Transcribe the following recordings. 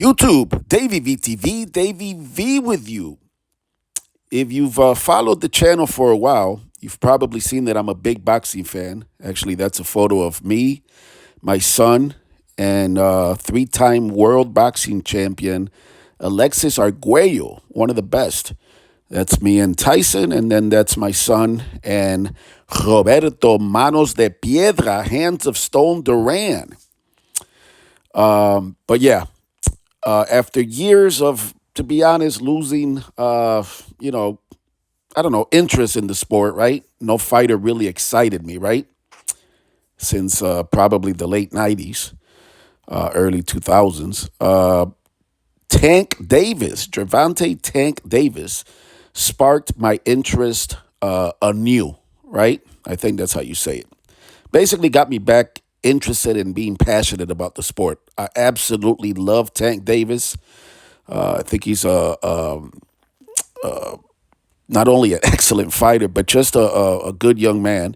YouTube, Davy VTV, Davy V with you. If you've followed the channel for a while, you've probably seen that I'm a big boxing fan. Actually, that's a photo of me, my son, and three-time world boxing champion Alexis Arguello, one of the best. That's me and Tyson, and then that's my son and Roberto Manos de Piedra, Hands of Stone Duran. But yeah, after years of, to be honest, losing, I don't know, interest in the sport, right? No fighter really excited me, right? Since probably the late 90s, early 2000s. Tank Davis, Gervonta Tank Davis, sparked my interest anew, right? I think that's how you say it. Basically got me back interested in being passionate about the sport. I absolutely love Tank Davis. I think he's not only an excellent fighter, but just a good young man,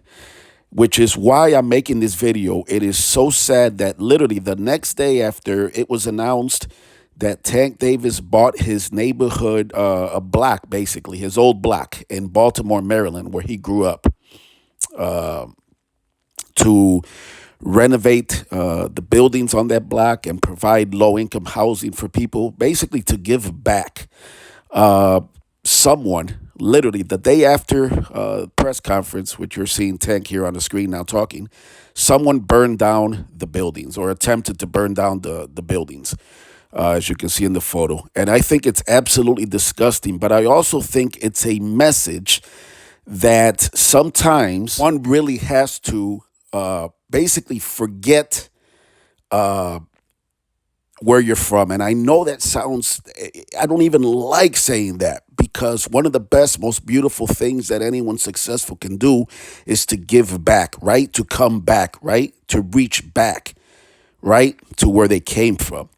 which is why I'm making this video. It is so sad that literally the next day after it was announced that Tank Davis bought his neighborhood, a block, basically, his old block in Baltimore, Maryland, where he grew up, to renovate the buildings on that block and provide low-income housing for people, basically to give back. Someone, literally the day after press conference, which you're seeing Tank here on the screen now talking, someone burned down the buildings or attempted to burn down the buildings, as you can see in the photo. And I think it's absolutely disgusting, but I also think it's a message that sometimes one really has to basically forget where you're from. And I know that sounds, I don't even like saying that, because one of the best, most beautiful things that anyone successful can do is to give back, right? To come back, right? To reach back, right? To where they came from.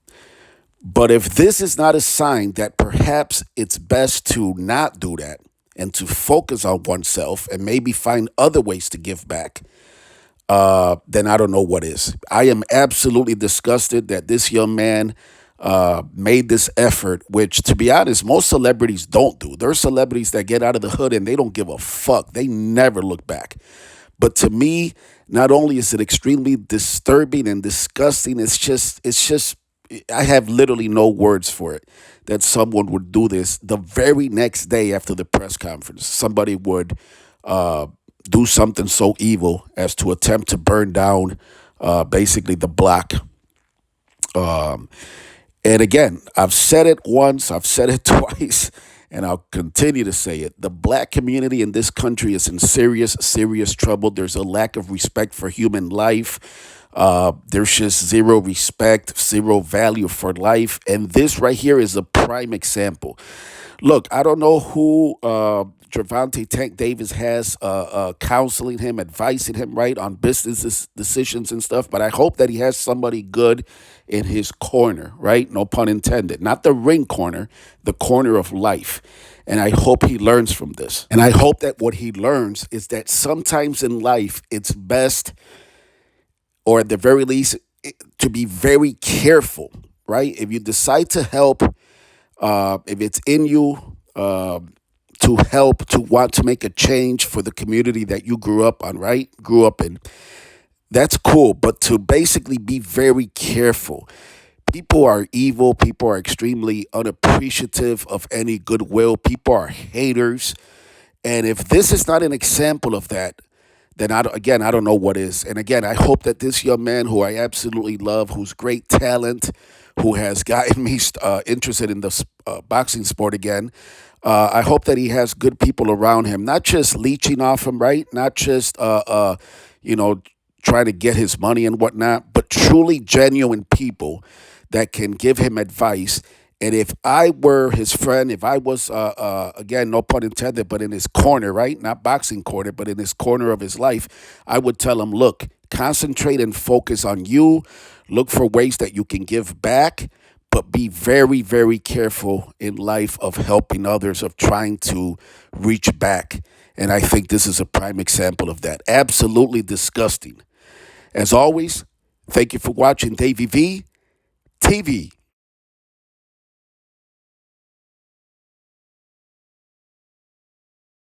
But if this is not a sign that perhaps it's best to not do that and to focus on oneself and maybe find other ways to give back, then I don't know what is. I am absolutely disgusted that this young man made this effort, which, to be honest, most celebrities don't do. There are celebrities that get out of the hood and they don't give a fuck. They never look back. But to me, not only is it extremely disturbing and disgusting, it's just, I have literally no words for it, that someone would do this the very next day after the press conference. Somebody would do something so evil as to attempt to burn down basically the block. And again, I've said it once, I've said it twice, and I'll continue to say it. The black community in this country is in serious, serious trouble. There's a lack of respect for human life. There's just zero respect, zero value for life. And this right here is a prime example. Look, I don't know who Gervonta Tank Davis has counseling him, advising him, right, on business decisions and stuff. But I hope that he has somebody good in his corner, right? No pun intended. Not the ring corner, the corner of life. And I hope he learns from this. And I hope that what he learns is that sometimes in life, it's best, or at the very least, to be very careful, right? If you decide to help, if it's in you to help, to want to make a change for the community that you grew up on, right? Grew up in, that's cool. But to basically be very careful. People are evil. People are extremely unappreciative of any goodwill. People are haters. And if this is not an example of that, then I don't know what is. And again, I hope that this young man, who I absolutely love, who's great talent, who has gotten me interested in the boxing sport again, I hope that he has good people around him, not just leeching off him, right? Not just, trying to get his money and whatnot, but truly genuine people that can give him advice. And if I were his friend, if I was, again, no pun intended, but in his corner, right? Not boxing corner, but in his corner of his life, I would tell him, look, concentrate and focus on you. Look for ways that you can give back, but be very, very careful in life of helping others, of trying to reach back. And I think this is a prime example of that. Absolutely disgusting. As always, thank you for watching Davy V TV.